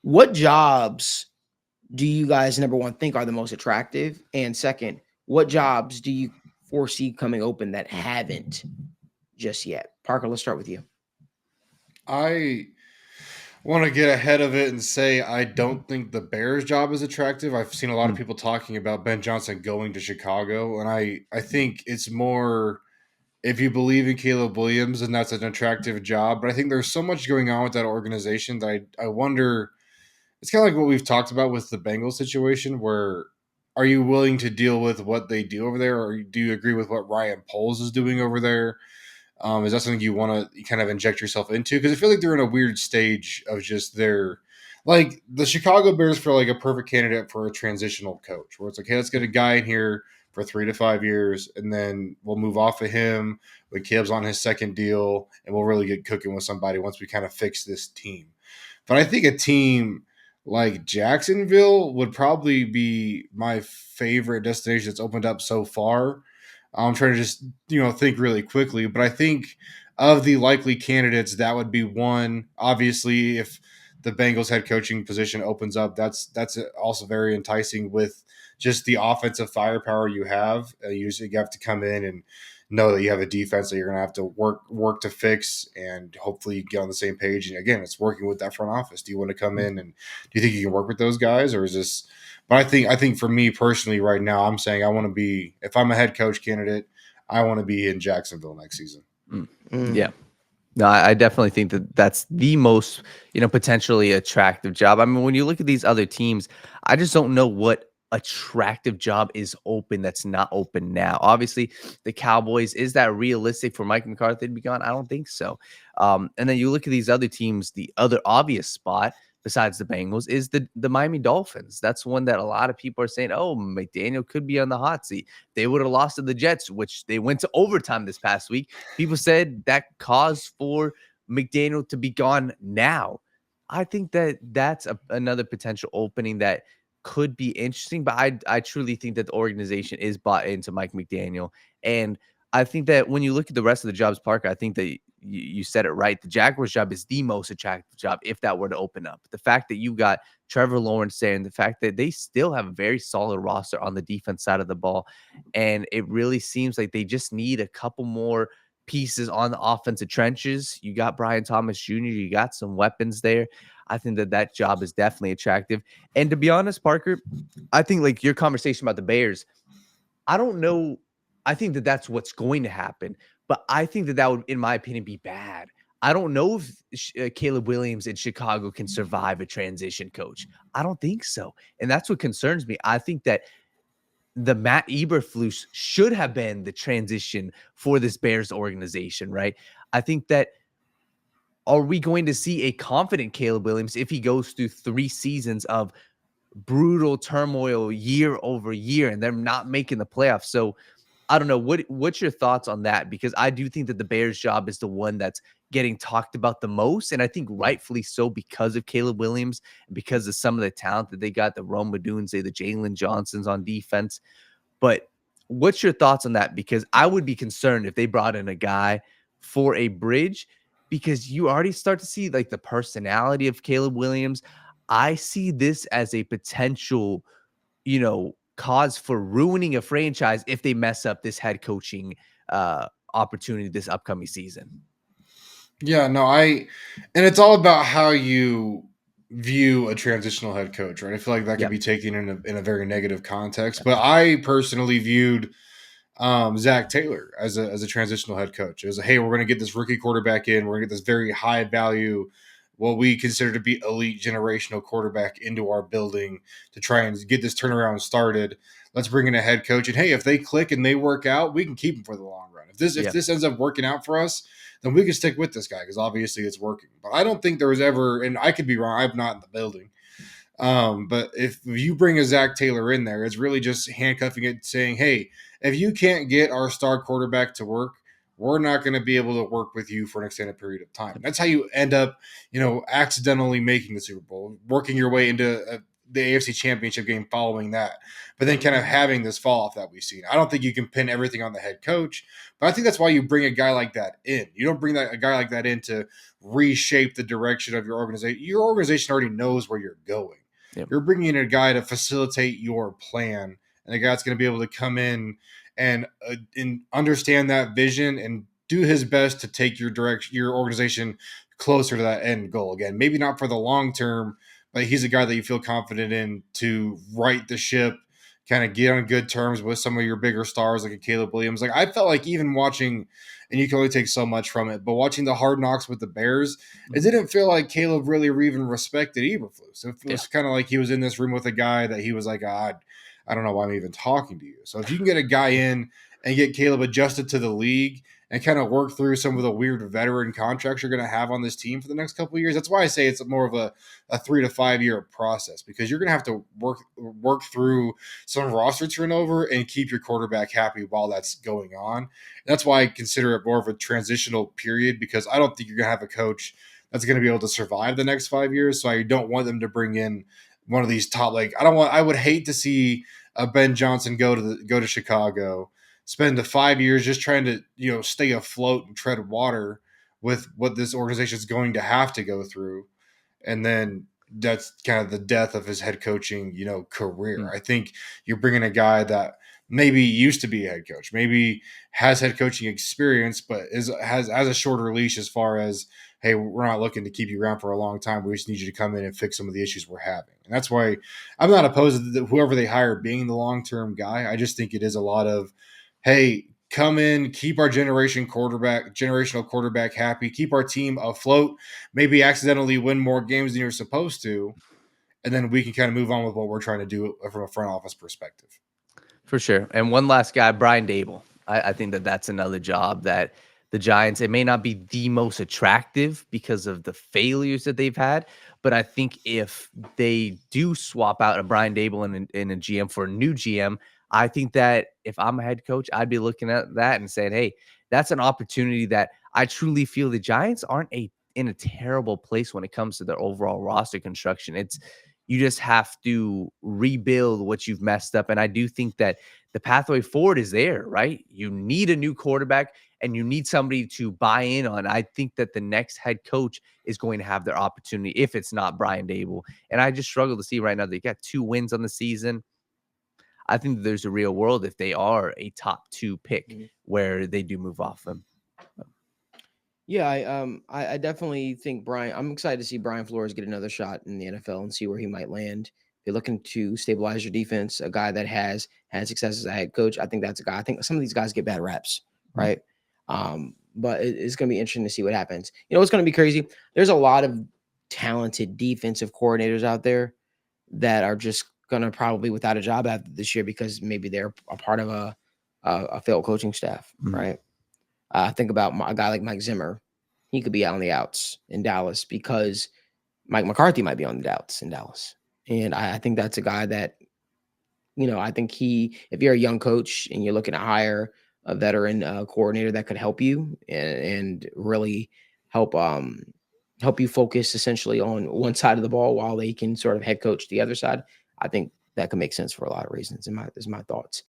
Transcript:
What jobs do you guys, number one, think are the most attractive? And second, what jobs do you foresee coming open that haven't just yet? Parker, let's start with you. I want to get ahead of it and say I don't think the Bears job is attractive. I've seen a lot of Mm. people talking about Ben Johnson going to Chicago, and I think it's more if you believe in Caleb Williams, and that's an attractive job. But I think there's so much going on with that organization that I wonder. It's kind of like what we've talked about with the Bengals situation, where are you willing to deal with what they do over there, or do you agree with what Ryan Poles is doing over there? Is that something you want to kind of inject yourself into? Because I feel like they're in a weird stage of just their like the Chicago Bears feel like a perfect candidate for a transitional coach, where it's like, hey, let's get a guy in here for 3 to 5 years, and then we'll move off of him when Caleb's on his second deal, and we'll really get cooking with somebody once we kind of fix this team. But I think a team like Jacksonville would probably be my favorite destination that's opened up so far. I'm trying to just think really quickly, but I think of the likely candidates, that would be one. Obviously, if the Bengals head coaching position opens up, that's also very enticing with just the offensive firepower you have. You have to come in and know that you have a defense that you're going to have to work to fix, and hopefully get on the same page. And again, it's working with that front office. Do you want to come in and do you think you can work with those guys, or is this? But I think for me personally, right now, I'm saying I want to be. If I'm a head coach candidate, I want to be in Jacksonville next season. Mm. Mm. Yeah. No, I definitely think that that's the most, potentially attractive job. I mean, when you look at these other teams, I just don't know what attractive job is open that's not open now. Obviously, the Cowboys, is that realistic for Mike McCarthy to be gone? I don't think so. And then you look at these other teams, the other obvious spot besides the Bengals is the Miami Dolphins. That's one that a lot of people are saying, oh, McDaniel could be on the hot seat. They would have lost to the Jets, which they went to overtime this past week. People said that cause for McDaniel to be gone now. I think that that's another potential opening that could be interesting, but I truly think that the organization is bought into Mike McDaniel. And I think that when you look at the rest of the jobs, Parker, I think that you said it right. The Jaguars job is the most attractive job if that were to open up. The fact that you got Trevor Lawrence there, and the fact that they still have a very solid roster on the defense side of the ball. And it really seems like they just need a couple more pieces on the offensive trenches. You got Brian Thomas Jr., you got some weapons there. I think that that job is definitely attractive. And to be honest, Parker, I think like your conversation about the Bears, I don't know. I think that that's what's going to happen, but I think that that would, in my opinion, be bad. I don't know if Caleb Williams in Chicago can survive a transition coach. I don't think so. And that's what concerns me. I think that the Matt Eberflus should have been the transition for this Bears organization, right? I think that are we going to see a confident Caleb Williams if he goes through 3 seasons of brutal turmoil year over year and they're not making the playoffs? So I don't know. What's your thoughts on that? Because I do think that the Bears job is the one that's getting talked about the most. And I think rightfully so because of Caleb Williams and because of some of the talent that they got, the Rome Odunze, the Jalen Johnsons on defense. But what's your thoughts on that? Because I would be concerned if they brought in a guy for a bridge, because you already start to see like the personality of Caleb Williams. I see this as a potential, cause for ruining a franchise if they mess up this head coaching opportunity this upcoming season. Yeah, no, and it's all about how you view a transitional head coach, right? I feel like that could Yep. be taken in a very negative context, but I personally viewed Zach Taylor as a transitional head coach. It was hey, we're going to get this rookie quarterback in. We're going to get this very high value, what we consider to be elite generational quarterback into our building to try and get this turnaround started. Let's bring in a head coach, and hey, if they click and they work out, we can keep them for the long run. If Yep. this ends up working out for us, then we can stick with this guy because obviously it's working. But I don't think there was ever, and I could be wrong. I'm not in the building. But if you bring a Zach Taylor in there, it's really just handcuffing it, saying, hey, if you can't get our star quarterback to work, we're not going to be able to work with you for an extended period of time. That's how you end up, accidentally making the Super Bowl, working your way into the AFC Championship game following that, but then kind of having this fall off that we've seen. I don't think you can pin everything on the head coach, but I think that's why you bring a guy like that in. You don't bring a guy like that in to reshape the direction of your organization. Your organization already knows where you're going. Yep. You're bringing in a guy to facilitate your plan, and a guy that's going to be able to come in and understand that vision and do his best to take your organization closer to that end goal. Again, maybe not for the long term, but he's a guy that you feel confident in to right the ship, kind of get on good terms with some of your bigger stars like a Caleb Williams. Like I felt like even watching, and you can only take so much from it, but watching the Hard Knocks with the Bears, it didn't feel like Caleb really even respected Eberflus. It was kind of like he was in this room with a guy that he was like, I don't know why I'm even talking to you. So if you can get a guy in and get Caleb adjusted to the league and kind of work through some of the weird veteran contracts you're going to have on this team for the next couple of years. That's why I say it's more of a 3 to 5 year process, because you're going to have to work through some roster turnover and keep your quarterback happy while that's going on. And that's why I consider it more of a transitional period, because I don't think you're going to have a coach that's going to be able to survive the next 5 years. So I don't want them to bring in one of these top, like I would hate to see Ben Johnson go to Chicago, spend the 5 years just trying to, stay afloat and tread water with what this organization is going to have to go through. And then that's kind of the death of his head coaching, career. I think you're bringing a guy that maybe used to be a head coach, maybe has head coaching experience, but has a shorter leash as far as, hey, we're not looking to keep you around for a long time. We just need you to come in and fix some of the issues we're having. And that's why I'm not opposed to whoever they hire being the long-term guy. I just think it is a lot of, hey, come in, keep our generational quarterback happy, keep our team afloat, maybe accidentally win more games than you're supposed to, and then we can kind of move on with what we're trying to do from a front office perspective. For sure. And one last guy, Brian Dable. I think that's another job that the Giants, it may not be the most attractive because of the failures that they've had, but I think if they do swap out a Brian Dable and a GM for a new GM, I think that if I'm a head coach, I'd be looking at that and saying, hey, that's an opportunity that I truly feel the Giants aren't in a terrible place when it comes to their overall roster construction. You just have to rebuild what you've messed up. And I do think that the pathway forward is there, right? You need a new quarterback and you need somebody to buy in on. I think that the next head coach is going to have their opportunity if it's not Brian Dable. And I just struggle to see right now they got 2 wins on the season. I think there's a real world if they are a top 2 pick where they do move off them. Yeah, I definitely think I'm excited to see Brian Flores get another shot in the NFL and see where he might land. If you're looking to stabilize your defense, a guy that has had success as a head coach, I think that's a guy. I think some of these guys get bad reps, right? But it's going to be interesting to see what happens. What's going to be crazy? There's a lot of talented defensive coordinators out there that are just going to probably without a job after this year because maybe they're a part of a failed coaching staff, right? Think about a guy like Mike Zimmer. He could be out on the outs in Dallas because Mike McCarthy might be on the outs in Dallas. And I think that's a guy that, I think if you're a young coach and you're looking to hire a veteran coordinator that could help you and really help you focus essentially on one side of the ball while they can sort of head coach the other side, I think that could make sense for a lot of reasons. Is my thoughts.